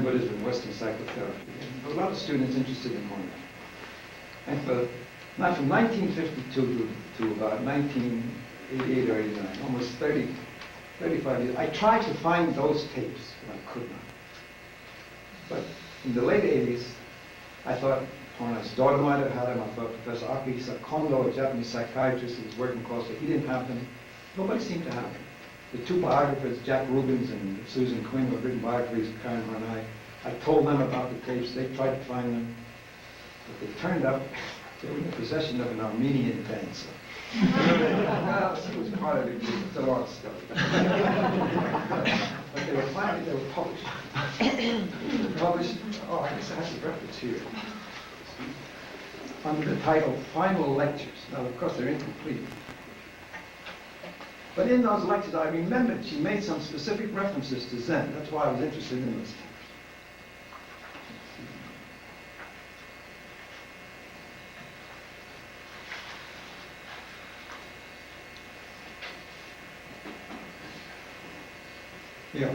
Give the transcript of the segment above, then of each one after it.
Buddhism and Western psychotherapy. And there were a lot of students interested in Horner. And not from 1952 to about 1988 or 89, almost 35 years, I tried to find those tapes, and I could not. But in the late 80s, I thought Horner's daughter might have had them. I thought Professor Akihisa Kondo, a Japanese psychiatrist who was working closely, he didn't have them. Nobody seemed to have them. The two biographers, Jack Rubens and Susan Quinn, who had written biographies of Karen Horney, I told them about the tapes. They tried to find them. But they turned up, they were in the possession of an Armenian dancer. Well, she was part of the group. It's a long story. But they were published. Oh, I guess I have the reference here. Under the title, Final Lectures. Now, of course, they're incomplete. But in those lectures, I remembered she made some specific references to Zen. That's why I was interested in those tapes. Yeah.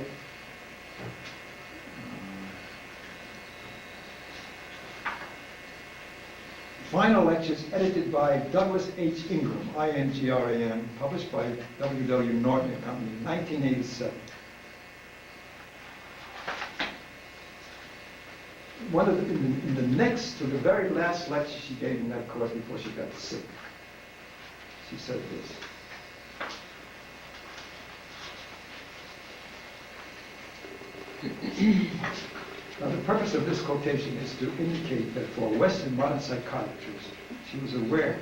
Final Lectures, edited by Douglas H. Ingram, I-N-G-R-A-M, published by W.W. Norton and Company, 1987. In the next to the very last lecture she gave in that course before she got sick, she said this. Now, the purpose of this quotation is to indicate that for Western modern psychiatrists, she was aware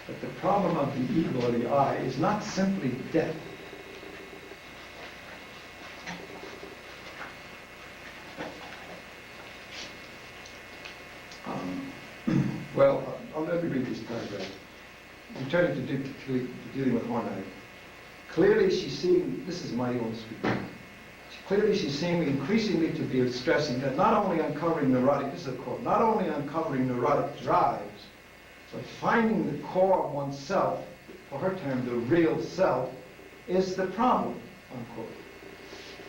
that the problem of the ego or the I is not simply death. Let me read this paragraph. I'm turning to dealing with Horney. Clearly, she's seeing, this is my own speaking. Clearly, she seemed increasingly to be stressing that not only uncovering neurotic, this is a quote, not only uncovering neurotic drives, but finding the core of oneself, for her term, the real self, is the problem, unquote.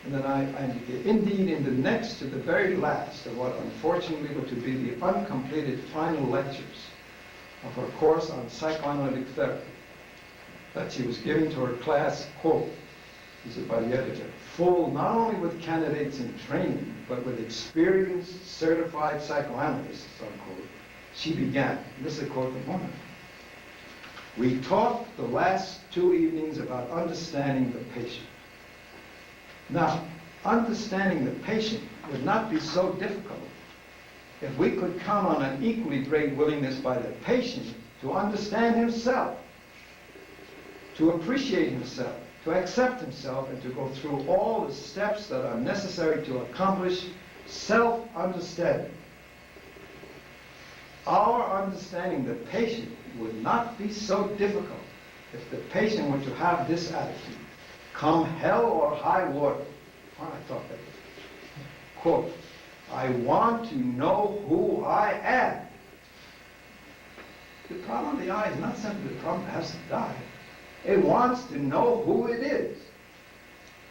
And then I indicate, indeed, in the next to the very last of what unfortunately were to be the uncompleted final lectures of her course on psychoanalytic therapy, that she was giving to her class, quote, this is by the editor, full not only with candidates in training, but with experienced, certified psychoanalysts, unquote, she began. This is a quote from Horner. We talked the last 2 evenings about understanding the patient. Now, understanding the patient would not be so difficult if we could count on an equally great willingness by the patient to understand himself, to appreciate himself, to accept himself, and to go through all the steps that are necessary to accomplish self-understanding. Our understanding the patient would not be so difficult if the patient were to have this attitude. Come hell or high water. Well, I thought that. Quote, I want to know who I am. The problem of the I is not simply the problem that has to die. It wants to know who it is.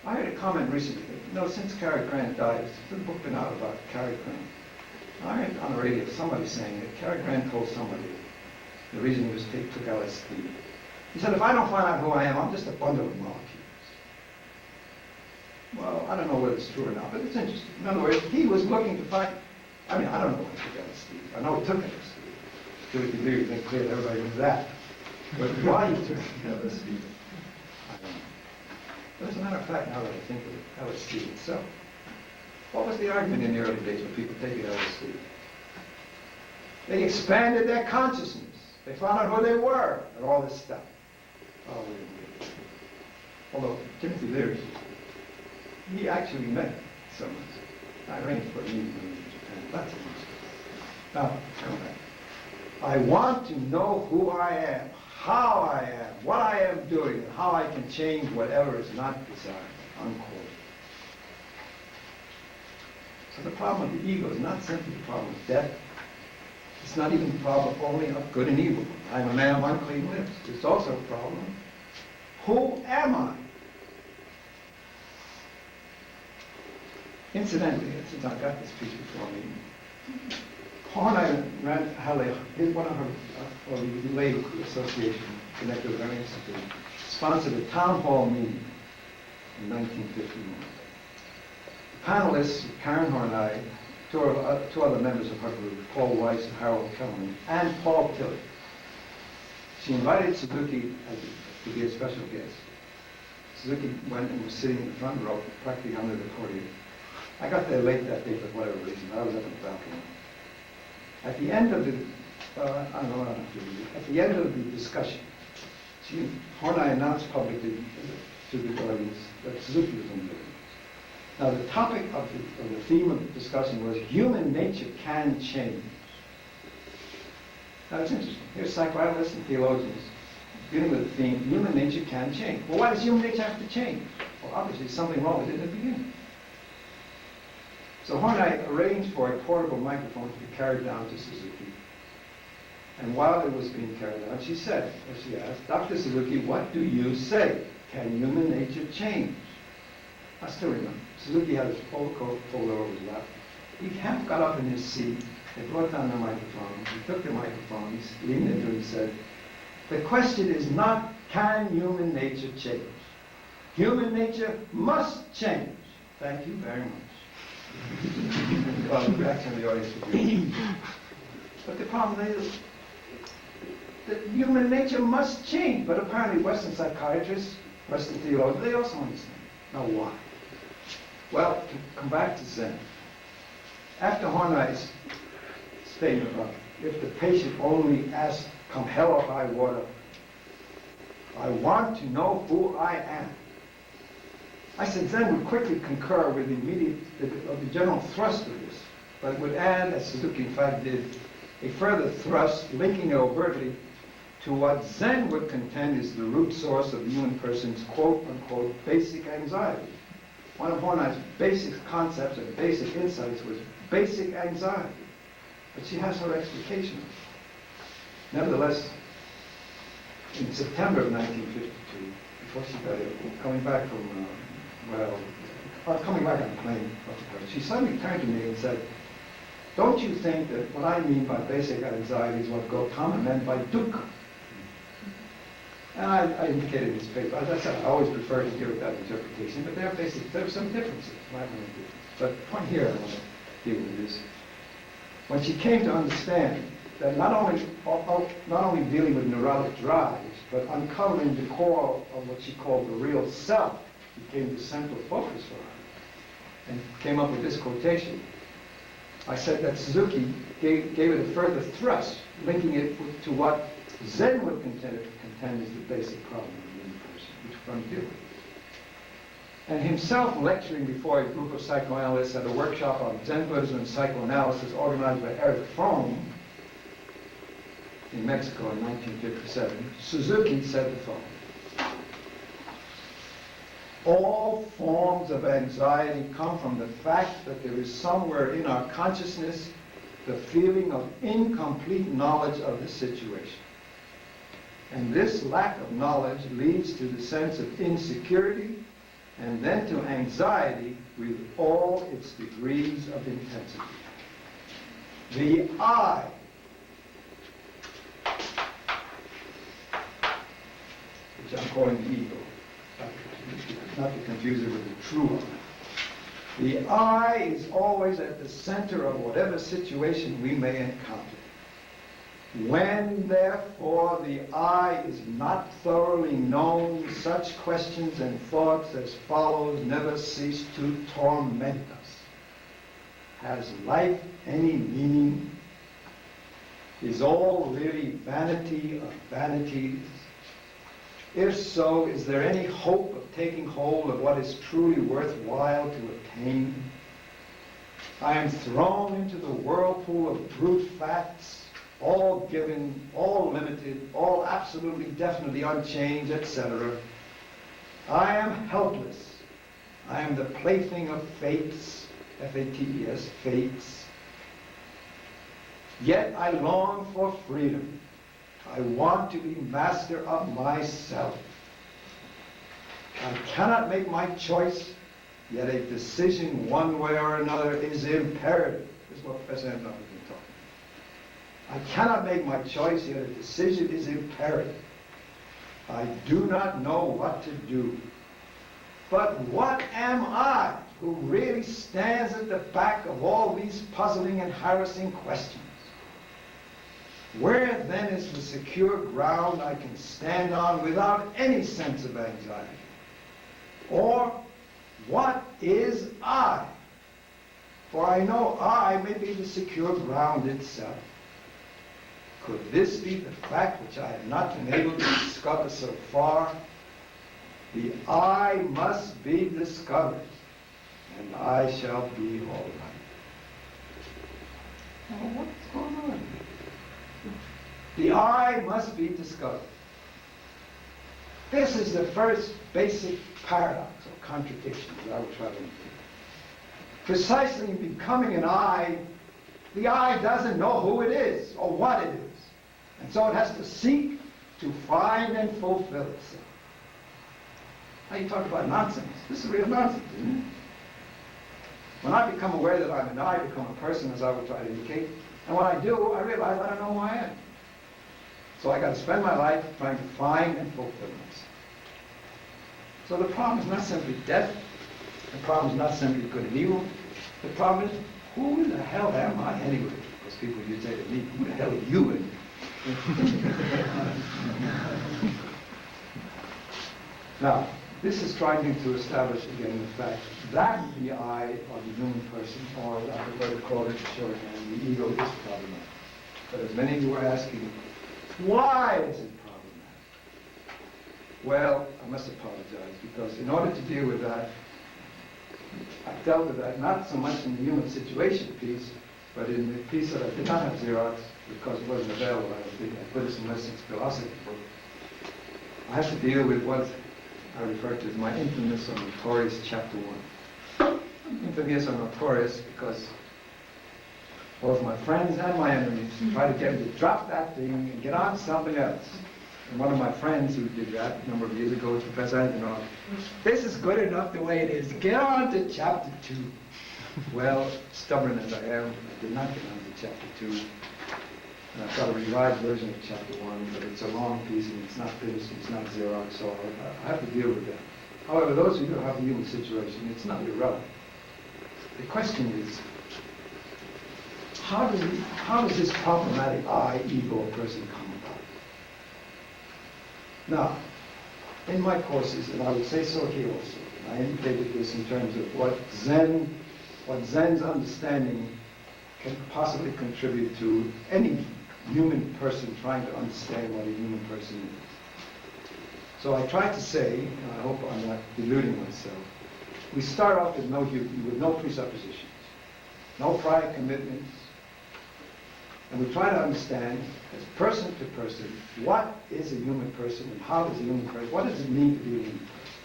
I heard a comment recently, since Cary Grant died, there's a book been out about Cary Grant. I heard on the radio somebody saying that Cary Grant told somebody the reason he took LSD. He said, if I don't find out who I am, I'm just a bundle of molecules. Well, I don't know whether it's true or not, but it's interesting. In other words, he was looking to find, I don't know why he took LSD. I know he took LSD. To a degree, it's clear that everybody knew that. But why he took LSD, I don't know. But as a matter of fact, now that I think of LSD itself, what was the argument in the early days of people taking LSD? They expanded their consciousness. They found out who they were and all this stuff. Oh, although Timothy Leary, he actually met someone. I arranged for a meeting in Japan. That's it. Now, come back. I want to know who I am, how I am, what I am doing, and how I can change whatever is not desired, unquote. So the problem of the ego is not simply the problem of death. It's not even the problem only of good and evil. I'm a man of unclean lips. It's also a problem. Who am I? Incidentally, since I got this piece before me, Paul and I one of her Labor Association connected with our institute, sponsored a town hall meeting in 1951. The panelists, Karen Horney, two other members of her group, Paul Weiss and Harold Kellerman, and Paul Tilley. She invited Suzuki to be a special guest. Suzuki went and was sitting in the front row, practically under the podium. I got there late that day for whatever reason. I was up in the balcony. At the end of the, at the end of the discussion, Horney announced publicly to the audience that Suzuki was in the audience. Now, the topic of the theme of the discussion was human nature can change. Now, it's interesting. Here's psychoanalysts and theologians dealing with the theme, human nature can change. Well, why does human nature have to change? Well, obviously, there's something wrong with it in the beginning. So Horney arranged for a portable microphone to be carried down to Suzuki. And while it was being carried down, she said, as she asked, Dr. Suzuki, what do you say? Can human nature change? I still remember. Suzuki had his overcoat pulled over his lap. He half got up in his seat. They brought down the microphone. He took the microphone. He leaned into it and said, the question is not, can human nature change? Human nature must change. Thank you very much. Well, the reaction of the audience would be. But the problem is that human nature must change. But apparently Western psychiatrists, Western theologians, they also understand. Now why? Well, to come back to Zen. After Horney's statement about if the patient only asks, come hell or high water, I want to know who I am. I said Zen would quickly concur with the general thrust of this, but would add, as Suzuki in fact did, a further thrust, linking it overtly to what Zen would contend is the root source of the human person's quote-unquote basic anxiety. One of Horney's basic concepts and basic insights was basic anxiety, but she has her explication. Nevertheless, in September of 1952, before she got ill, coming back from coming back on the plane, she suddenly turned to me and said, don't you think that what I mean by basic anxiety is what Gautama meant by dukkha? And I indicated in his paper, as I said, I always prefer to give that interpretation, but there are some differences. But the point here I want to deal with is, when she came to understand that not only dealing with neurotic drives, but uncovering the core of what she called the real self became the central focus for her, and came up with this quotation. I said that Suzuki gave it a further thrust, linking it to what Zen would contend is the basic problem of the human person, which we're going to deal with. And himself lecturing before a group of psychoanalysts at a workshop on Zen Buddhism and psychoanalysis organized by Eric Fromm in Mexico in 1957, Suzuki said the following. All forms of anxiety come from the fact that there is somewhere in our consciousness the feeling of incomplete knowledge of the situation. And this lack of knowledge leads to the sense of insecurity and then to anxiety with all its degrees of intensity. The I, which I'm calling the ego, not to confuse it with the true I. The I is always at the center of whatever situation we may encounter. When, therefore, the I is not thoroughly known, such questions and thoughts as follows never cease to torment us. Has life any meaning? Is all really vanity of vanities? If so, is there any hope of taking hold of what is truly worthwhile to attain? I am thrown into the whirlpool of brute facts, all given, all limited, all absolutely definitely unchanged, etc. I am helpless. I am the plaything of fates, F-A-T-E-S, fates. Yet I long for freedom. I want to be master of myself. I cannot make my choice, Yet a decision one way or another is imperative. This is what Professor Anton has been talking about. I cannot make my choice, yet a decision is imperative. I do not know what to do. But what am I who really stands at the back of all these puzzling and harassing questions? Where then is the secure ground I can stand on without any sense of anxiety? Or what is I? For I know I may be the secure ground itself. Could this be the fact which I have not been able to discover so far? The I must be discovered, and I shall be all right. Now, what's going on? The I must be discovered. This is the first basic paradox or contradiction that I will try to include. Precisely in becoming an I, the I doesn't know who it is or what it is. And so it has to seek to find and fulfill itself. Now you talk about nonsense. This is real nonsense, isn't it? When I become aware that I'm an I become a person, as I will try to indicate, and when I do, I realize I don't know who I am. So I got to spend my life trying to find and fulfill myself. So the problem is not simply death. The problem is not simply good and evil. The problem is, who the hell am I anyway? Because people used to say to me, who the hell are you anyway? Now, this is trying to establish again the fact that the I, or the human person, or I prefer to call it shorthand, the ego is problematic. But as many of you are asking, why is it problematic? Well, I must apologize, because in order to deal with that, I've dealt with that not so much in the human situation piece, but in the piece that I did not have Xerox, because it wasn't available, I don't think, I put it in Weston's philosophy book. I have to deal with what I refer to as my infamous or notorious chapter 1. Infamous or notorious because both my friends and my enemies try to get me to drop that thing and get on to something else. And one of my friends who did that a number of years ago was Professor Antonov. This is good enough the way it is. Get on to chapter 2. Well, stubborn as I am, I did not get on to chapter 2. And I've got a revised version of chapter 1, but it's a long piece and it's not finished, it's not Xerox, so I have to deal with that. However, those of you who have the human situation, it's not irrelevant. The question is, how does this problematic I, ego, person come about? Now, in my courses, and I would say so here also, I indicated this in terms of what Zen's understanding can possibly contribute to any human person trying to understand what a human person is. So I tried to say, and I hope I'm not deluding myself, we start off with no presuppositions, no prior commitments, and we try to understand, as person to person, what is a human person and how does a human person, what does it mean to be a human person?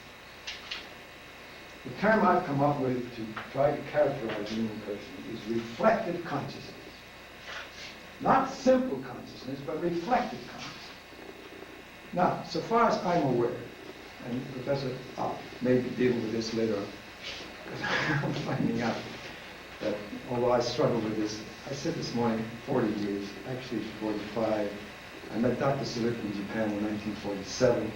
The term I've come up with to try to characterize a human person is reflective consciousness. Not simple consciousness, but reflective consciousness. Now, so far as I'm aware, and Professor may be dealing with this later on, because I'm finding out that although I struggle with this, I said this morning, 40 years, actually 45. I met Dr. Sawicki in Japan in 1947,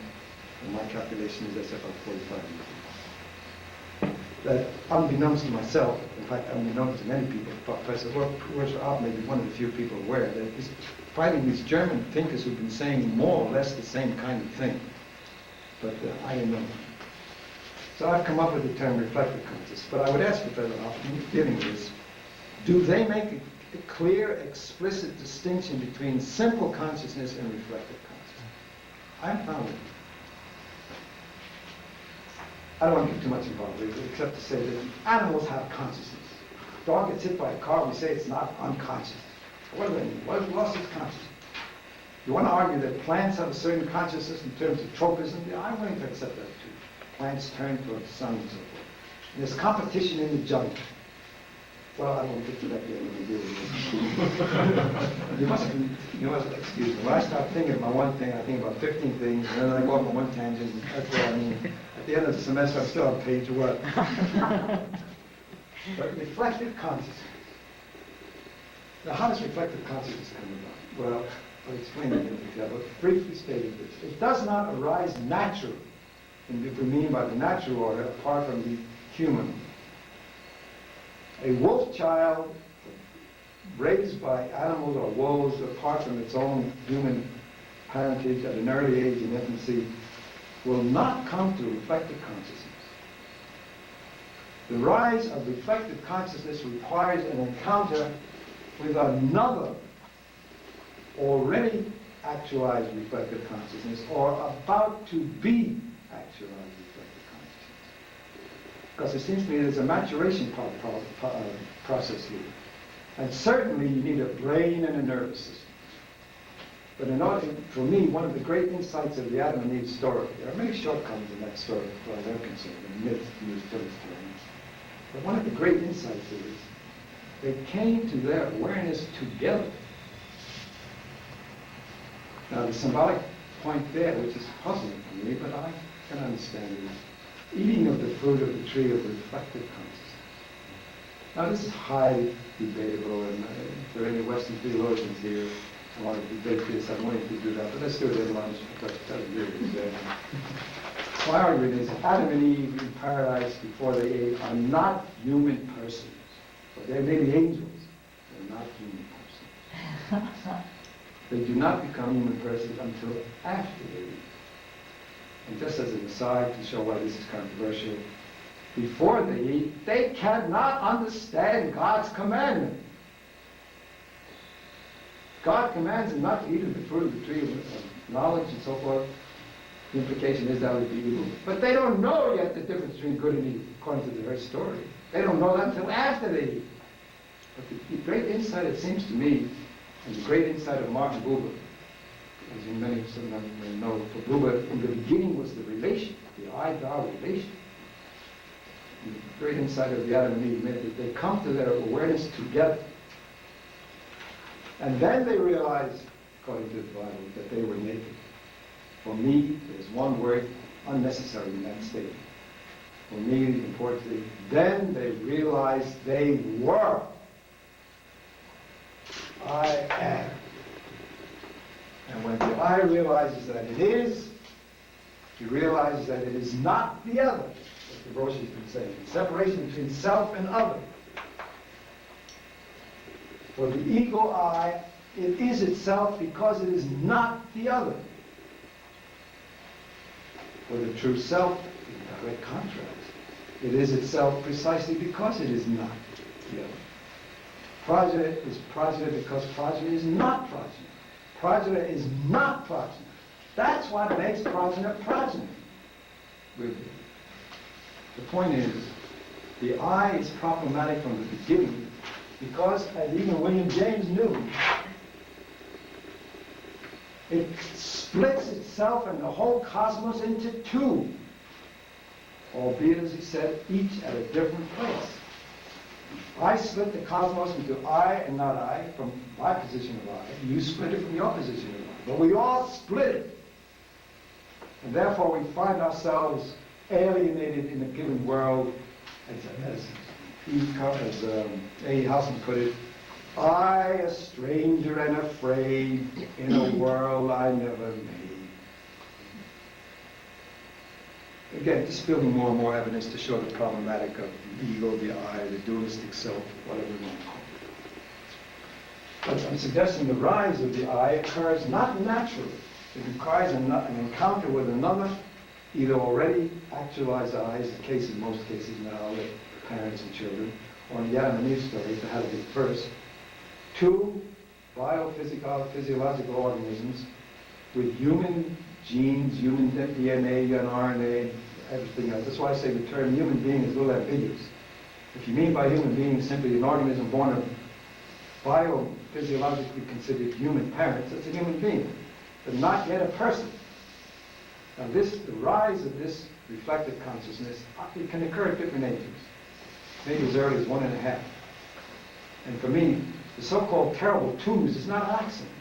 and my calculation is that's about 45 years. That unbeknownst to myself, in fact unbeknownst to many people, Professor Worshaupt may be one of the few people aware that he's fighting these German thinkers who've been saying more or less the same kind of thing. But I didn't know. So I've come up with the term reflective consciousness. But I would ask Professor Worshaupt, in dealing with this, do they make a clear, explicit distinction between simple consciousness and reflective consciousness? I haven't found it. I don't want to get too much involved with it, except to say that animals have consciousness. A dog gets hit by a car, we say it's not unconscious. What do they mean? What has lost its consciousness? You want to argue that plants have a certain consciousness in terms of tropism? Yeah, I'm willing to accept that too. Plants turn toward the sun and so forth. And there's competition in the jungle. Well, I don't want to get to that yet when we deal with it. You must excuse me. When I start thinking about one thing, I think about 15 things, and then I go off on one tangent, and that's what I mean. I the end of the semester, I'm still on page 1. But reflective consciousness. Now, how does reflective consciousness come about? Well, I'll explain it in detail, but briefly stated this. It does not arise naturally, and if we mean by the natural order, apart from the human. A wolf child raised by animals or wolves apart from its own human parentage at an early age in infancy will not come to reflective consciousness. The rise of reflective consciousness requires an encounter with another already actualized reflective consciousness or about to be actualized reflective consciousness. Because it seems to me there's a maturation process here. And certainly you need a brain and a nervous system. But in order, for me, one of the great insights of the Adam and Eve story, there are many shortcomings in that story as far as I'm concerned, and myths used Philistines. But one of the great insights is they came to their awareness together. Now the symbolic point there, which is puzzling for me, but I can understand it, eating of the fruit of the tree of reflective consciousness. Now this is highly debatable, and if there are any Western theologians here, I want to debate this, I'm willing to do that, but let's do it at lunch, because that's really good. My argument is Adam and Eve in paradise before they ate are not human persons. But they may be angels, they're not human persons. They do not become human persons until after they eat. And just as an aside to show why this is controversial, before they eat, they cannot understand God's commandment. God commands them not to eat of the fruit of the tree of knowledge and so forth. The implication is that would be evil. But they don't know yet the difference between good and evil, according to their story. They don't know that until after they eat. But the great insight, it seems to me, and the great insight of Martin Buber, as you many of them may know, for Buber, in the beginning was the relation, the I-thou relation. And the great insight of the Adam and Eve meant that they come to their awareness together. And then they realize, according to the Bible, that they were naked. For me, there's one word unnecessary in that statement. For me, importantly, then they realized they were. I am. And when the I realizes that it is, he realizes that it is not the other, as the Rosh has been saying. Separation between self and other. For the ego I, it is itself because it is not the other. For the true self, in direct contrast, it is itself precisely because it is not the other. Progeny is progeny because progeny is not progeny. Progeny is not progeny. That's what makes progeny progeny. The point is, the I is problematic from the beginning because, as even William James knew, it splits itself and the whole cosmos into two, albeit, as he said, each at a different place. I split the cosmos into I and not I, from my position of I. You split it from your position of I. But we all split it. And therefore we find ourselves alienated in a given world, as A. Housen put it, I, a stranger and afraid, in a world I never made. Again, just building more and more evidence to show the problematic of the ego, the I, the dualistic self, whatever you want to call it. But I'm suggesting the rise of the I occurs not naturally. It requires an encounter with another, either already actualized I, as the case in most cases now with parents and children, or in the Adam and Eve story, if it had to be first. Two biophysiological organisms with human genes, human DNA, human RNA, everything else. That's why I say the term human being is a little ambiguous. If you mean by human being simply an organism born of biophysiologically considered human parents, it's a human being, but not yet a person. Now the rise of this reflective consciousness, it can occur at different ages, maybe as early as 1.5. And for me, the so-called terrible twos is not an accident.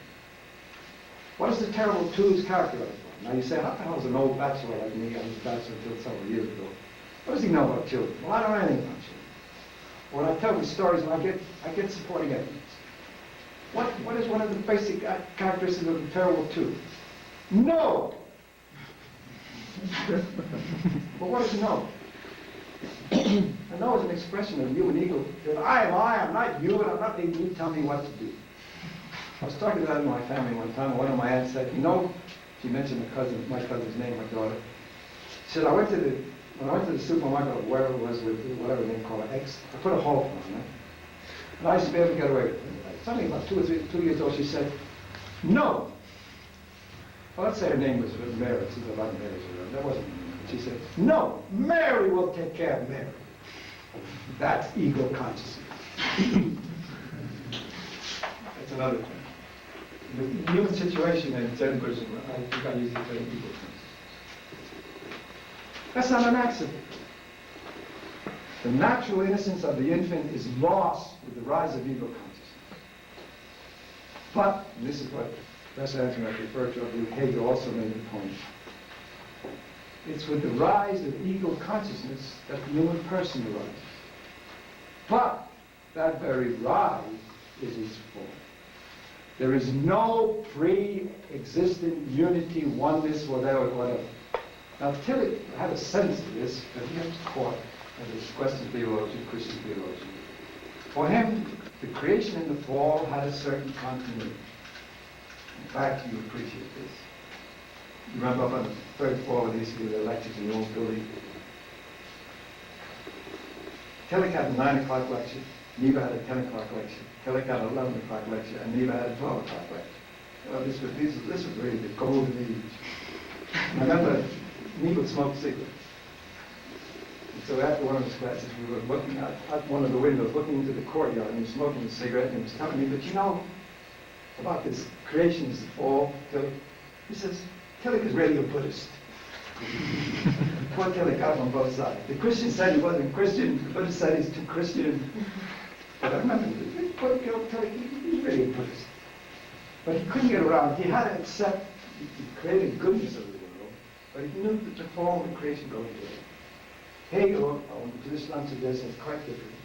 What is the terrible twos characterized by? Now you say, how the hell is an old bachelor like me, I was a bachelor until several years ago, what does he know about children? Well, I don't know anything about children. When I tell these stories, and I get supporting evidence. What is one of the basic characteristics of the terrible two? No! But what is no? And no is an expression of human ego. I'm not you, and I'm not letting you tell me what to do. I was talking about it in my family one time, and one of my aunts said, she mentioned my cousin's name, my daughter. She said, when I went to the supermarket, or wherever it was, with whatever they call it, X, I put a halt on it, right? And I used to be able to get away with it. Something about 2 years old, she said, no. Well, let's say her name was Mary. She's a lot of Marys around. That wasn't her name. She said, no, Mary will take care of Mary. That's ego consciousness. That's another thing. The human situation in Zen Buddhism, I think I use the term ego consciousness. That's not an accident. The natural innocence of the infant is lost with the rise of ego consciousness. But, and this is what Professor Anthony referred to, I believe Hegel also made the point, it's with the rise of ego consciousness that the human person arises. But that very rise is its fall. There is no pre-existent unity, oneness, whatever. Now, Tillich had a sense of this, but he was caught as a Western theologian, Christian theologian. For him, the creation and the fall had a certain continuity. In fact, you appreciate this. You remember up on the third floor when they used to do the lectures in the old building? Tillich had a 9 o'clock lecture, Neva had a 10 o'clock lecture, Tillich had an 11 o'clock lecture, and Neva had a 12 o'clock lecture. Well, this was really the golden age. I remember Neva would smoke cigarettes. And so after one of his classes, we were looking out one of the windows, looking into the courtyard, and he was smoking a cigarette, and he was telling me, but you know, about this creation is the fall, Tillich. He says, Tillich is really a Buddhist. Poor Tillich got on both sides. The Christian said he wasn't Christian, the Buddhist said he's too Christian. But I remember, poor Tillich, he's really a Buddhist. But he couldn't get around. He had to accept the created goodness of the world, but he knew that the fall and the creation go together. Hegel, on the position answer this, is quite different.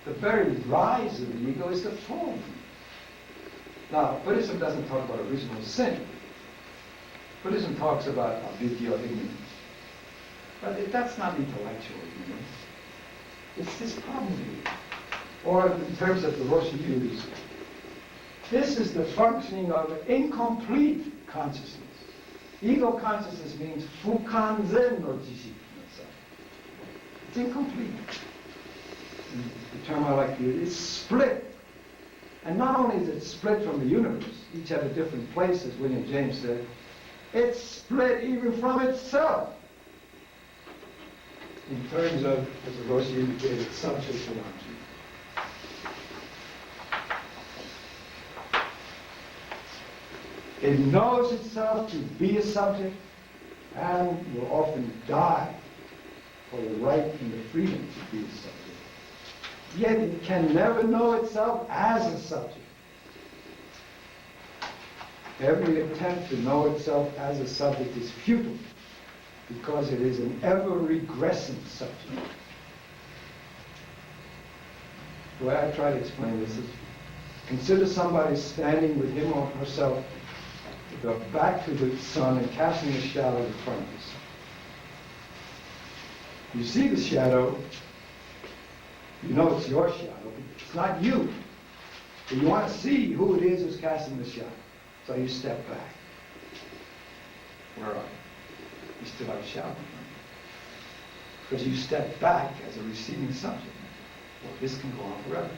The very rise of the ego is the fall. Now, Buddhism doesn't talk about original sin. Buddhism talks about avidya, ignorance. But that's not intellectual ignorance. It's this problem here. Or in terms that the Roshi used, this is the functioning of incomplete consciousness. Ego consciousness means fukanzen no jishi. It's incomplete. The term I like to use, it's split. And not only is it split from the universe, each at a different place, as William James said, it's split even from itself. In terms of, as the Roshi indicated, subject and object. It knows itself to be a subject and will often die for the right and the freedom to be a subject. Yet it can never know itself as a subject. Every attempt to know itself as a subject is futile because it is an ever-regressing subject. The way I try to explain this is, consider somebody standing with him or herself with their back to the sun and casting a shadow in front of the sun. You see the shadow, you know it's your shadow, but it's not you. But you want to see who it is who's casting the shadow. So you step back. Where are you? You still have a shadow in front of you. Because you step back as a receiving subject. Well, this can go on forever.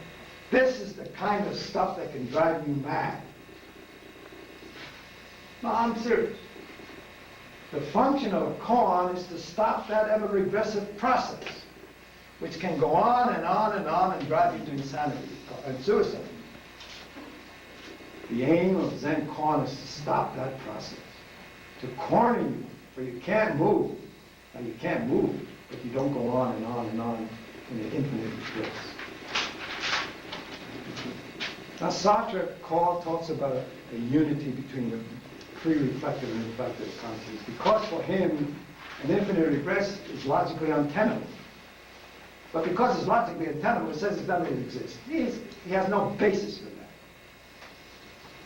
This is the kind of stuff that can drive you mad. No, I'm serious. The function of a koan is to stop that ever-regressive process, which can go on and on and on and drive you to insanity and suicide. The aim of Zen koan is to stop that process, to corner you, where you can't move. Now you can't move, but you don't go on and on and on in an infinite bliss. Now Sartre talks about a unity between the free reflective and reflective consciousness, because for him, an infinite regress is logically untenable. But because it's logically untenable, it says it doesn't exist. He has no basis for that.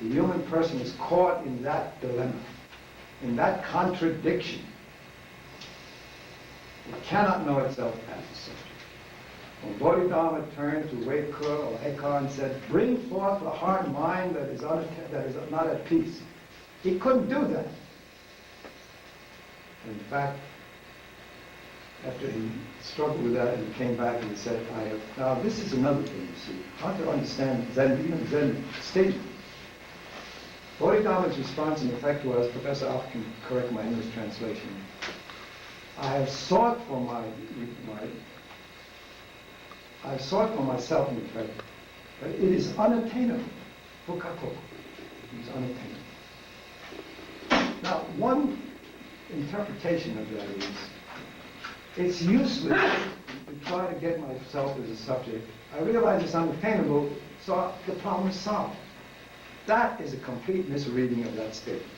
The human person is caught in that dilemma, in that contradiction. It cannot know itself as a subject. When Bodhidharma turned to Weika or Eka and said, bring forth the heart and mind that is not at peace, he couldn't do that. In fact, after he struggled with that and came back and said, now this is another thing, you see, how to understand Zen, even Zen statement. Bodhidharma's response in effect was, Professor Alf can correct my English translation, I have sought for myself in effect, but it is unattainable. Fukako. It is unattainable. Now, one interpretation of that is, it's useless to try to get myself as a subject. I realize it's unattainable, so the problem is solved. That is a complete misreading of that statement.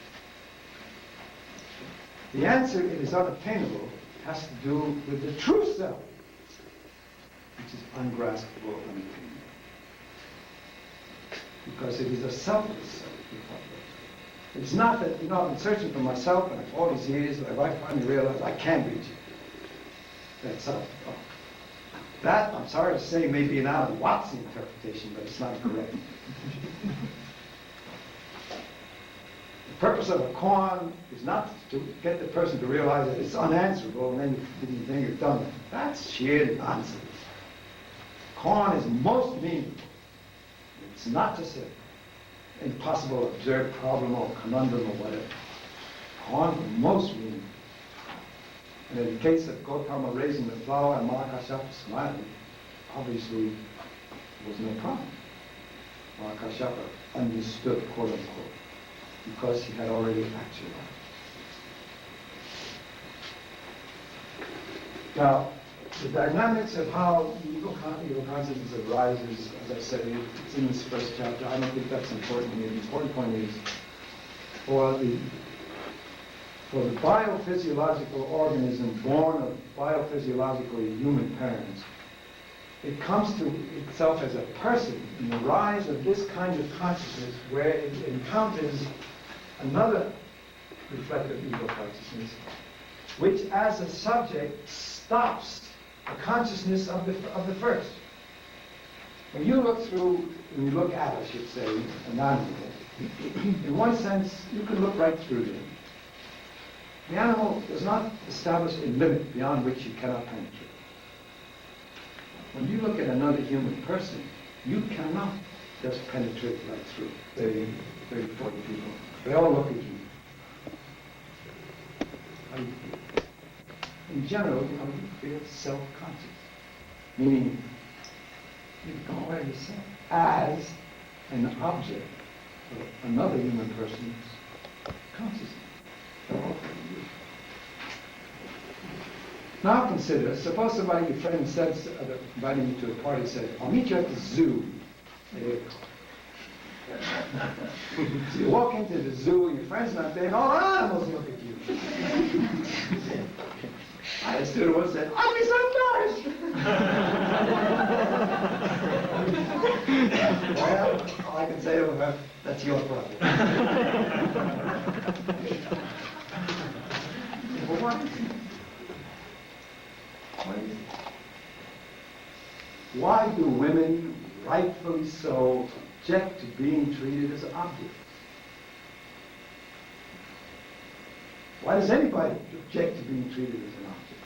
The answer, it is unattainable, has to do with the true self, which is ungraspable, unattainable. Because it is a selfless self. It's not that, I've been searching for myself, and for all these years, I finally realized I can't reach it. That's self. Oh. That, I'm sorry to say, may be an Alan Watts interpretation, but it's not correct. The purpose of a koan is not to get the person to realize that it's unanswerable and then you're done. That's sheer nonsense. Koan is most meaningful. It's not just an impossible observed problem or conundrum or whatever. Koan is most meaningful. And in the case of Gautama raising the flower and Mahakashyapa smiling, obviously there was no problem. Mahakashyapa understood, quote unquote, because he had already actualized. Now, the dynamics of how ego consciousness arises, as I said, it's in this first chapter. I don't think that's important here. The important point is, for the biophysiological organism born of biophysiologically human parents, it comes to itself as a person in the rise of this kind of consciousness where it encounters another reflective ego consciousness, which as a subject stops the consciousness of the first. When you look at, I should say, an animal, in one sense, you can look right through them. The animal does not establish a limit beyond which you cannot penetrate. When you look at another human person, you cannot just penetrate right through 30, 40 people. They all look at you. In general, you feel self-conscious, meaning you don't wear yourself as an object of another human person's consciousness. Now consider, suppose somebody, your friend says, inviting you to a party, said, I'll meet you at the zoo. There you go. So you walk into the zoo, your friend's not there, and all animals look at you. I stood once said, I'll be so embarrassed. Well, all I can say to her, that's your problem. Well, why? Why do women, rightfully so, object to being treated as objects? Why does anybody object to being treated as an object?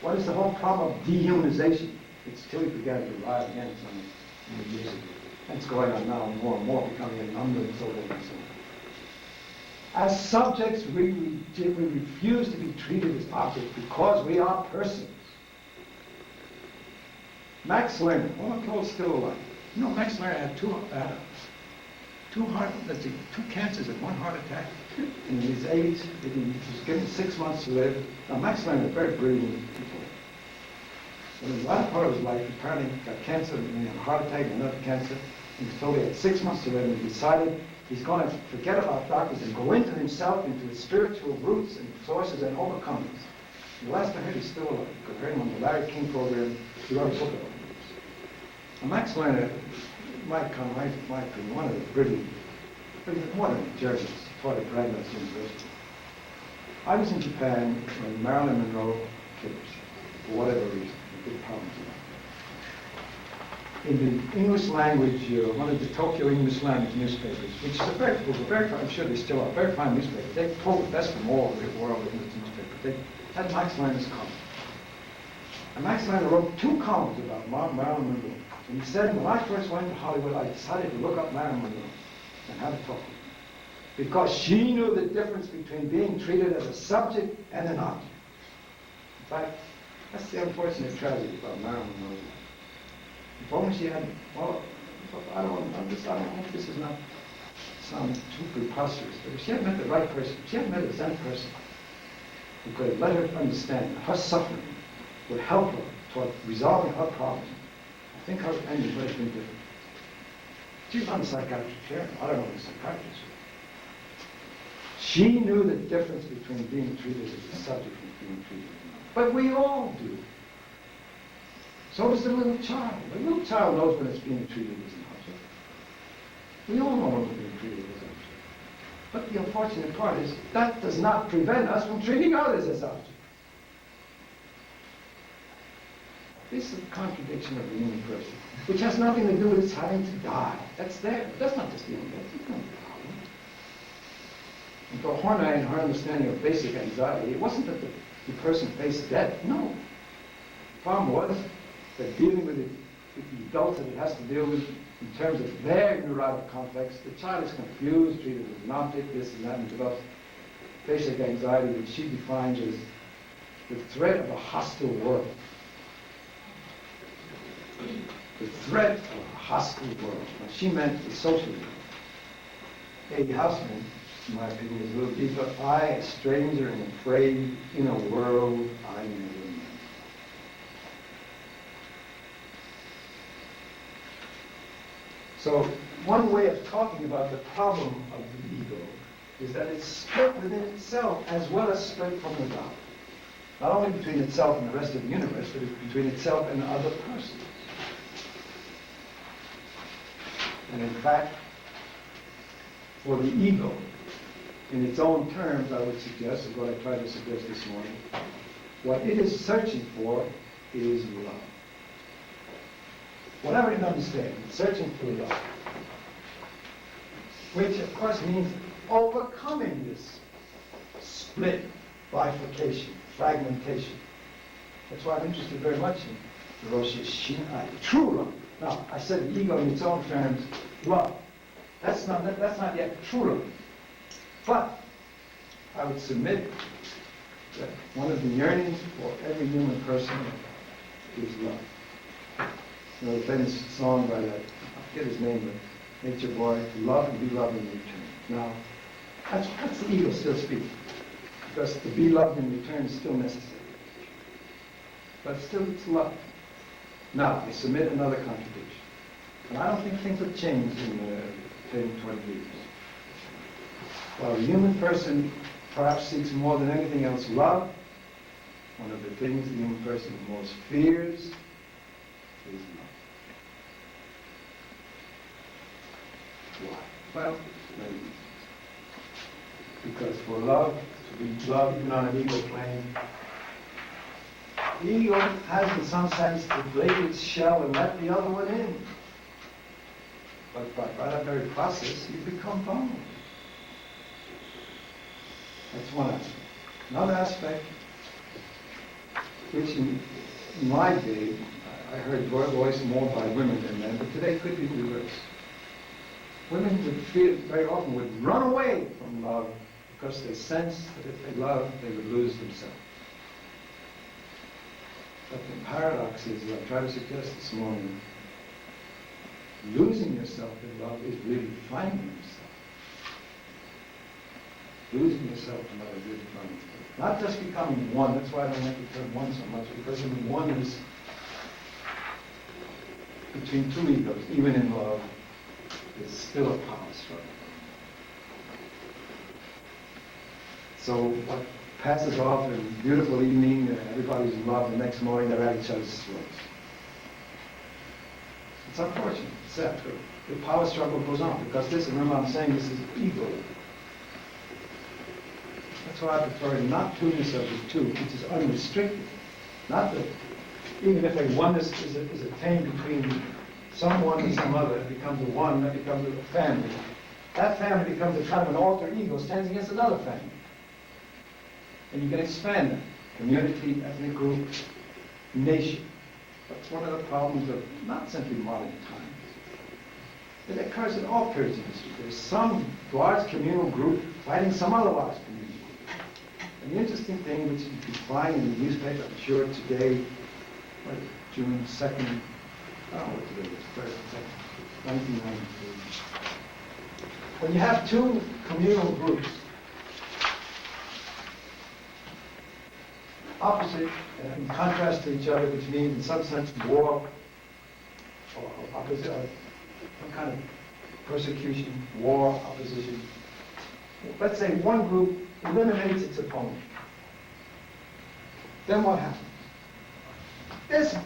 What is the whole problem of dehumanization? It's Tilly began to rise again some years ago. That's going on now more and more, becoming a number and so forth and so on. As subjects, we refuse to be treated as objects because we are persons. Max Lerner, Clo's still alive. You know, Max Lerner had two cancers and one heart attack in his 80s. He was given 6 months to live. Now, Max Lerner was very brilliant people. But in the latter part of his life, he apparently got cancer and he had a heart attack and another cancer. He was told he had 6 months to live, and he decided He's going to forget about darkness and go into himself, into his spiritual roots and sources and overcome this. The last I heard, he's still alive. You could hear him on the Larry King program. He wrote a book about this. And Max Lerner, my opinion, one of the brilliant, more than Germans, taught at Brandeis University. I was in Japan when Marilyn Monroe killed herself, for whatever reason, big problems. In the English language, one of the Tokyo English language newspapers, which is a very fine, I'm sure they still are, very fine newspaper. They pull the best from all over the world in this newspaper. They had Max Lerner's column. And Max Lerner wrote 2 columns about Marilyn Monroe. And he said, when I first went to Hollywood, I decided to look up Marilyn Monroe and have a talk with her. Because she knew the difference between being treated as a subject and an object. In fact, that's the unfortunate tragedy about Marilyn Monroe. If only she had, well, I don't hope this is not sound too preposterous, but if she had met the right person, if she had met a Zen person who could have let her understand that her suffering would help her toward resolving her problem, I think her ending would have been different. She was on the psychiatric chair. I don't know what the psychiatrist was. She knew the difference between being treated as a subject and being treated as an object. But we all do. So does the little child. The little child knows when it's being treated as an object. We all know when we're being treated as an object. But the unfortunate part is that does not prevent us from treating others as objects. This is a contradiction of the human person, which has nothing to do with its having to die. That's there. But that's not just the human person. It's not the problem. And for Horney and her understanding of basic anxiety, it wasn't that the person faced death. No. The problem was that dealing with the adults that it has to deal with in terms of their neurotic complex, the child is confused, treated as an object, this and that, and develops basic anxiety, which she defines as the threat of a hostile world. The threat of a hostile world. What she meant the social world. A Houseman, in my opinion, is a little deeper. I, a stranger and afraid in a world I never knew. So one way of talking about the problem of the ego is that it's split within itself as well as split from without. Not only between itself and the rest of the universe, but it's between itself and other persons. And in fact, for the ego, in its own terms, I would suggest, is what I tried to suggest this morning, what it is searching for is love. Whatever it understands, it's searching for love. Which, of course, means overcoming this split, bifurcation, fragmentation. That's why I'm interested very much in Roshi Shinai, true love. Now, I said the ego in its own terms, love. That's not yet true love. But I would submit that one of the yearnings for every human person is love. You know, the famous song by that, I forget his name, but Nature Boy, to love and be loved in return. Now, that's the ego still speaking, because to be loved in return is still necessary. But still, it's love. Now, I submit another contradiction. And I don't think things have changed in 10, 20 years. While the human person perhaps seeks more than anything else love, one of the things the human person most fears is love. Why? Well, maybe. Because for love to be loved, even on an ego plane, the ego has in some sense to break its shell and let the other one in. But by that very process, you become vulnerable. That's one aspect. Another aspect, which in my day, I heard voiced more by women than men, but today could be reversed. Women would feel, very often would run away from love because they sense that if they love, they would lose themselves. But the paradox is, as I tried to suggest this morning, losing yourself in love is really finding yourself. Losing yourself in love is really finding yourself. Not just becoming one, that's why I don't like the term one so much, because in one is between two egos, even in love, is still a power struggle. So what passes off in a beautiful evening, everybody's in love, the next morning they're at each other's throats. It's unfortunate, it's sad. The power struggle goes on, because this, remember I'm saying this is ego. That's why I prefer the not-two-ness of the two, which is unrestricted. Not that, even if a oneness is attained between someone and some other, it becomes a one, that becomes a family. That family becomes a kind of an alter ego, stands against another family. And you can expand that. Community, ethnic group, nation. That's one of the problems of not simply modern times. It occurs in all periods of history. There's some large communal group fighting some other large communal group. And the interesting thing, which you can find in the newspaper, I'm sure today, June 2nd, I don't know what today is, 3rd, 2nd, 1993. When you have two communal groups, opposite and in contrast to each other, which means in some sense war or opposite, some kind of persecution, war, opposition. Let's say one group eliminates its opponent. Then what happens? This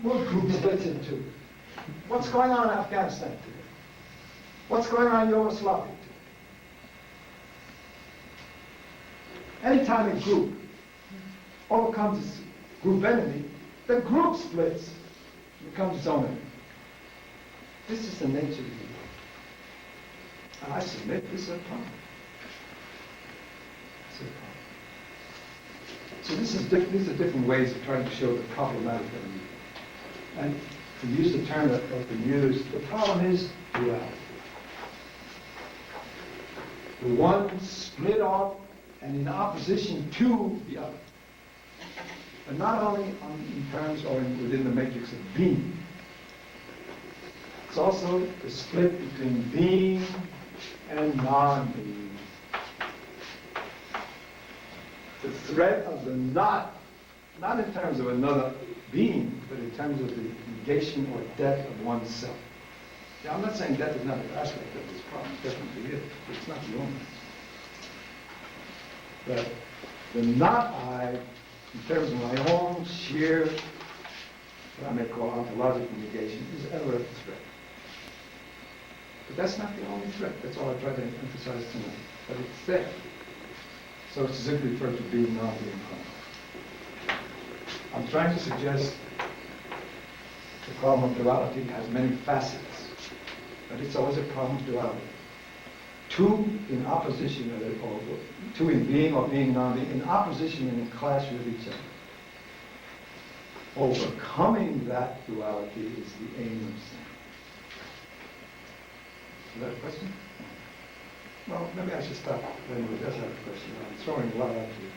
group splits in two. What's going on in Afghanistan today? What's going on in Yugoslavia today? Anytime a group overcomes its group enemy, the group splits, becomes its own enemy. This is the nature of the ego. And I submit this is a problem. It's a problem. So these are different ways of trying to show the problematic of the ego. And to use the term that has been used, the problem is duality. The one split off and in opposition to the other. And not only in terms or within the matrix of being. It's also the split between being and non-being. The threat of the not in terms of another being, but in terms of the negation or death of oneself. Now, I'm not saying death is not an aspect of this problem, it definitely is, but it's not the only. But the not I, in terms of my own sheer, what I may call ontological negation, is ever a threat. But that's not the only threat. That's all I try to emphasize tonight. But it's there. So it's simply referred to being, not being problem. I'm trying to suggest the problem of duality has many facets, but it's always a problem of duality. Two in opposition, or two in being or being non-being, in opposition and in clash with each other. Overcoming that duality is the aim of Zen. Is that a question? Well, maybe I should stop. Anyway, that's not a question. I'm throwing a lot at you.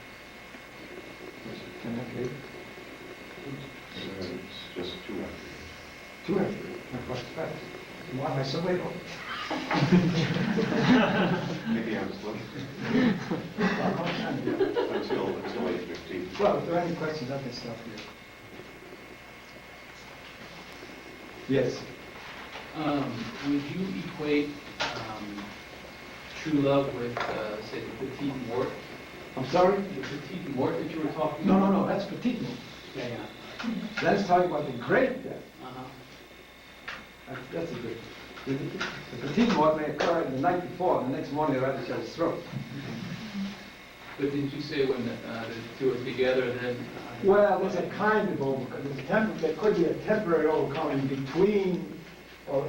Can I get it? It's just 2 after. 2 after. My question fast. Why am I so late? Maybe I'm slow. Until 8:15. Well, if there are any questions, I can stop here. Yes. Would you equate true love with, say, the petite mort? I'm sorry? The petite mort that you were talking about? No, that's petite mort. Yeah. That's talking about the great death. Uh-huh. That's a good. The petite mort may occur the night before, and the next morning they're at each other's throat. But didn't you say when the two are together, then? Well, there's a kind of overcoming. There could be a temporary overcoming between, or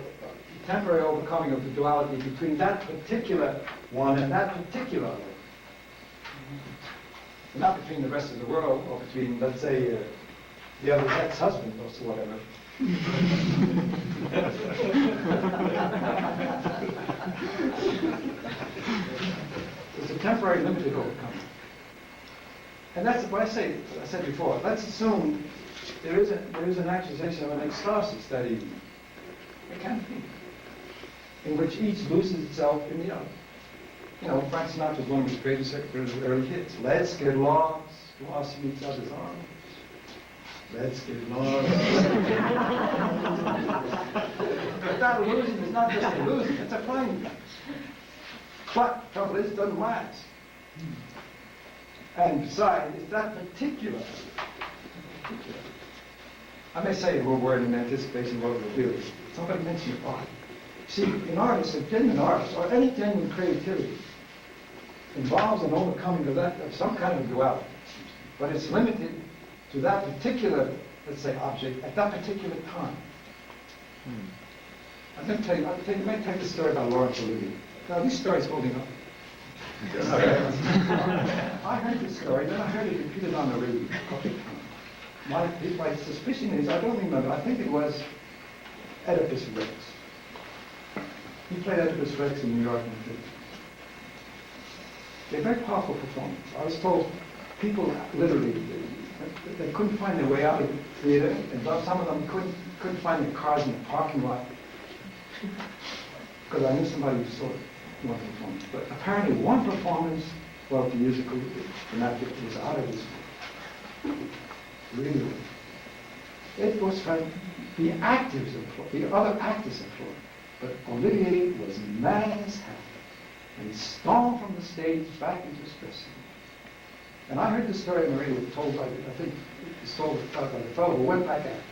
temporary overcoming of the duality between that particular one and that particular other. Not between the rest of the world, or between, let's say, the other's ex-husband or so whatever. It's a temporary limited overcoming. And that's what I said before. Let's assume there is an accusation of an ecstasis that evening. It can be. In which each loses itself in the other. You know, Frank Sinatra was one of his greatest early hits. Let's get lost in each other's arms. Let's get lost. But that illusion is not just an illusion, it's a finding. But the trouble is, it doesn't last. And besides, it's that particular. I may say a word in anticipation of what it will do. Somebody mentioned art. See, an artist, a genuine artist, or any genuine creativity, involves an overcoming of some kind of duality. But it's limited to that particular, let's say, object at that particular time. I'm going to tell you, let me tell you the story about Laurence Olivier. Now, this story's holding up. I heard this story, then I heard it repeated on the radio a couple of times. My suspicion is, I don't remember, I think it was Oedipus Rex. He played Oedipus Rex in New York in the 50s. They're very powerful performance. I was told people literally, they couldn't find their way out of the theater, and some of them couldn't find their cars in the parking lot. Because I knew somebody who saw one performance. But apparently one performance, well, the musical, dramatic, was out of this world. Really. It was from the actors employed, the other actors employed. But Olivier was mad as hell. And he stormed from the stage back into his dressing room. And I heard the story on the radio told by, I think, it's told by the fellow who went back after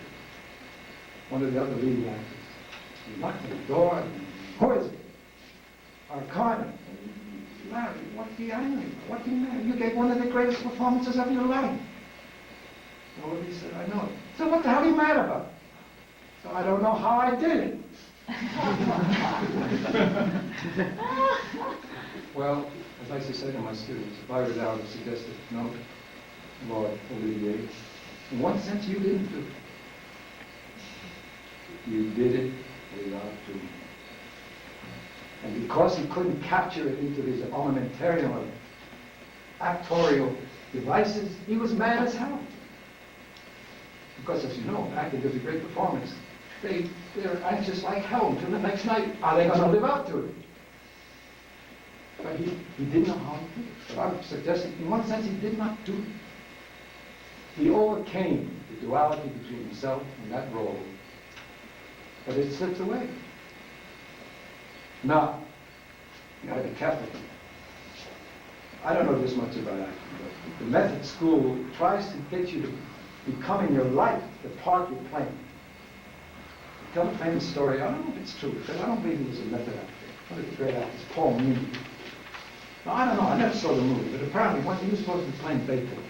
one of the other leading actors. He knocked on the door, and who is it? Our Carter. Larry, what do you angry? What do you matter? You gave one of the greatest performances of your life. And Olivier said, I know it. So what the hell are you mad about? So I don't know how I did it. Well, as I used to say to my students, if I were there, I would suggest that, no, Lord Olivier, in one sense you didn't do it. You did it without doing it. And because he couldn't capture it into his armamentarium of actorial devices, he was mad as hell. Because as you know, acting is a great performance. They're anxious like hell until the next night. Are they going to live up to it? But he didn't know how to do it. But I'm suggesting, in one sense, he did not do it. He overcame the duality between himself and that role. But it slipped away. Now, you got to be careful. I don't know this much about acting, but the method school tries to get you to become in your life the part you're playing. Tell a famous story. I don't know if it's true, because I don't believe he was a method actor. One of the great actors, Paul Meany. Now, I don't know. I never saw the movie, but apparently he was supposed to be playing Beethoven.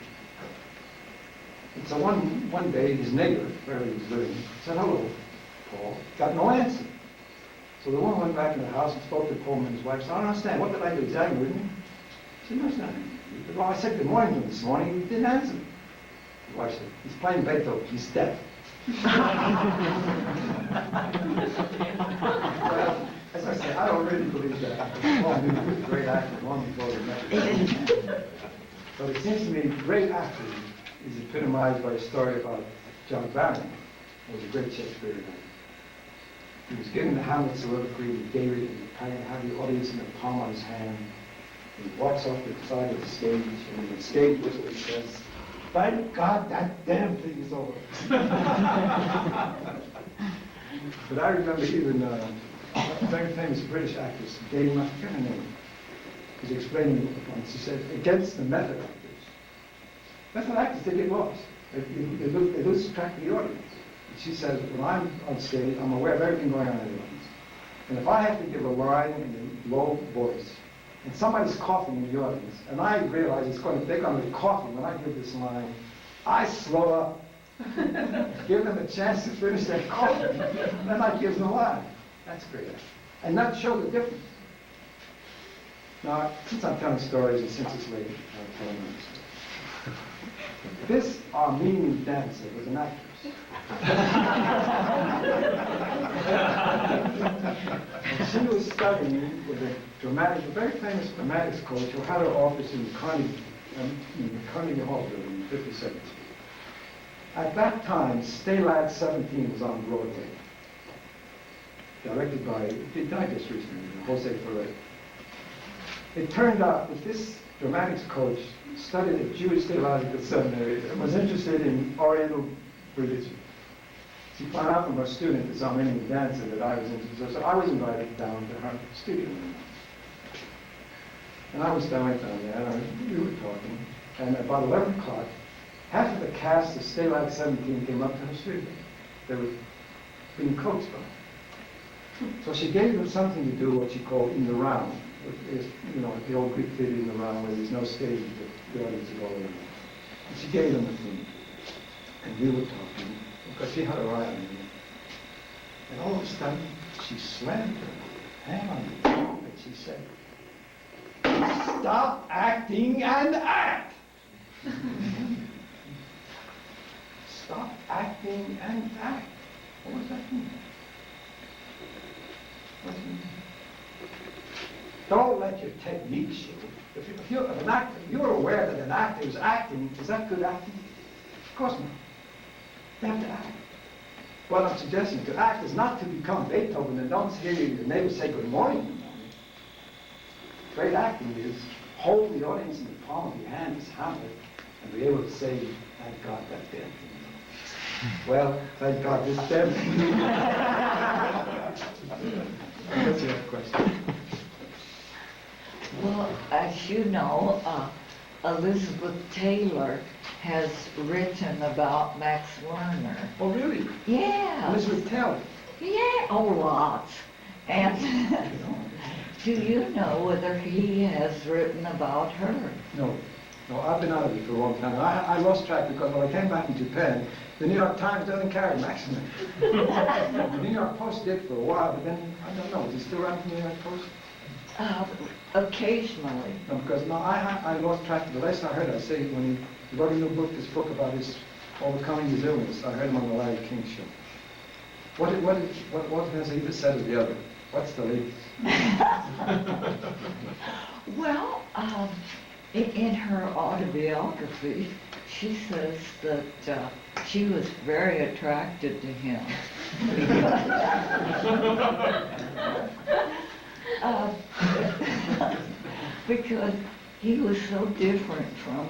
And so one day, his neighbor, where he was living, said, "Hello, Paul." Got no answer. So the woman went back in the house and spoke to Paul and his wife. Said, "I don't understand. What did I do? He's angry with me?" She said, "No, it's not." "Well, I said good morning to him this morning. He didn't answer me." The wife said, "He's playing Beethoven. He's deaf." Well, as I say, I don't really believe that. Paul Newman was a great actor long before the method. But it seems to me great acting is epitomized by a story about John Barron, who was a great Shakespearean actor. He was giving the Hamlet soliloquy, he gave it, and kind of had the audience in the palm of his hand. He walks off the side of the stage, and the stage whistle, he says, "Thank God that damn thing is over." But I remember even a very famous British actress, Dame, I forget her name, was explaining it once. She said, against the method actors. Method actors, they get lost. They lose track of the audience. She says, when I'm on stage, I'm aware of everything going on in the audience. And if I have to give a line in a low voice, and somebody's coughing in the audience, and I realize they're going to be coughing when I give this line, I slow up, give them a chance to finish their coughing, then I give them a line. That's great. And that showed the difference. Now, since I'm telling stories, and since it's late, I'm telling you this. This Armenian dancer was an actress. She was studying with a very famous dramatics coach who had her office in the Carnegie Hall building in 52nd Street. At that time, Stay Lad 17 was on Broadway, directed by, it died just recently, Jose Ferrer. It turned out that this dramatics coach studied at Jewish Theological Seminary and was interested in Oriental religion. She found out from her student, this Armenian dancer, that I was interested. So I was invited down to her studio. And I went down there, and we were talking. And about 11 o'clock, half of the cast of Stay Like 17 came up to her studio. They were being coached by her. So she gave them something to do, what she called in the round. Is, you know, the old Greek theater in the round where there's no stage, but the audience is all over. And she gave them a thing. And we were talking, because she had her eye on me. And all of a sudden, she slammed her hand on the table and she said, "Stop acting and act!" Stop acting and act. What does that mean? What does it mean? Don't let your technique show. If you're an actor, you're aware that an actor is acting. Is that good acting? Of course not. They have to act. What I'm suggesting to act is not to become Beethoven and don't hear your neighbor say good morning in the morning. Great acting is hold the audience in the palm of your hand as Hamlet and be able to say, "Thank God that dead." Well, thank God this dead. What's your question? Well, as you know, Elizabeth Taylor has written about Max Lerner. Oh, really? Yeah. Elizabeth Taylor. Yeah, oh, lots. And do you know whether he has written about her? No. No, I've been out of it for a long time. I lost track because when I came back in Japan, the New York Times doesn't carry Max Lerner. The New York Post did for a while, but then, I don't know, is he still around for the New York Post? Occasionally. No, because I lost track. The last I heard, I say when he wrote a new book, this book about his overcoming his illness. I heard him on the Larry King show. What has either said or the other? What's the latest? Well, in her autobiography, she says that she was very attracted to him. Because he was so different from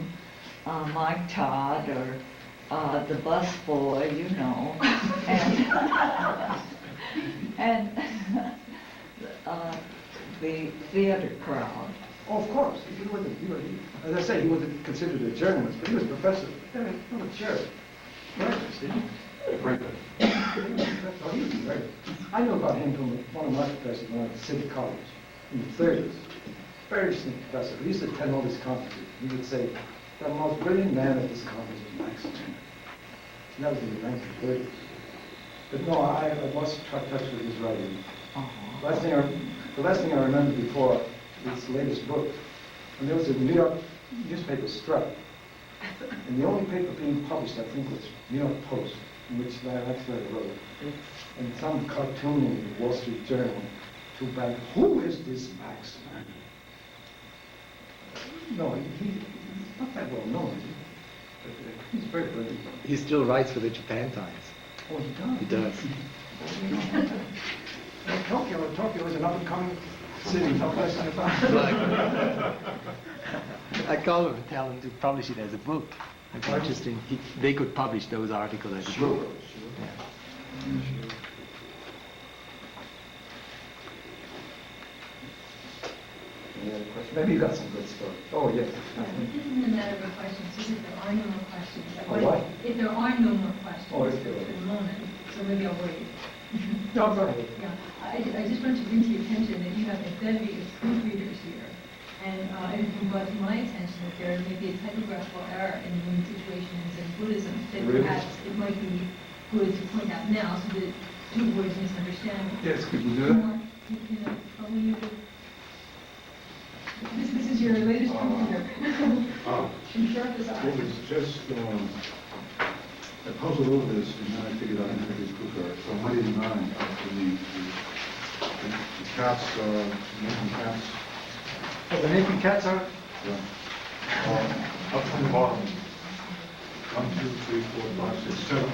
Mike Todd or the busboy, you know, and the theater crowd. Oh, of course. As I say, he wasn't considered a journalist, but he was a professor. Not a chair. Emeritus, didn't he? Oh, he was emeritus. I knew about him from one of my professors when I was at City College in the 30s. Very distinct professor. He used to attend all these conferences. He would say, the most brilliant man at this conference was Max Lerner. And that was in the 1930s. But no, I lost touch with his writing. The last thing I remember before his latest book, and there was a New York newspaper strike. And the only paper being published, I think, was New York Post, in which Max Lerner wrote. And some cartoon in the Wall Street Journal, too bad. Who is this Max Lerner? No, he's not that well known, is he? But he's very brilliant. He still writes for the Japan Times. Oh, he does? He does. Tokyo is an up-and-coming city, no question about it. I call him and tell him to publish it as a book. It's interesting. They could publish those articles as a book. Yeah. Any other questions? Maybe you got some good story. Oh, yes. This isn't a matter of a question, it's just if there are no more questions. What? If there are no more questions Oh, for if there are. the moment, so maybe I'll wait. No, go ahead. Yeah, I just want to bring to your attention that you have a bevy of proofreaders here. And it brought to my attention that there may be a typographical error in one situations in Buddhism that Really? perhaps it might be good to point out now so that to avoid misunderstanding. Yes, could you do that? You know, probably you could. This is your latest proofreader. Oh. From sharp as It I. was just, I puzzled over this, and then I figured out how to do cooker. So 189, after the cats, making cats, Oh, the Nathan Cats are? yeah. Up from the bottom. 1, 2, 3, 4, 5, 6, 7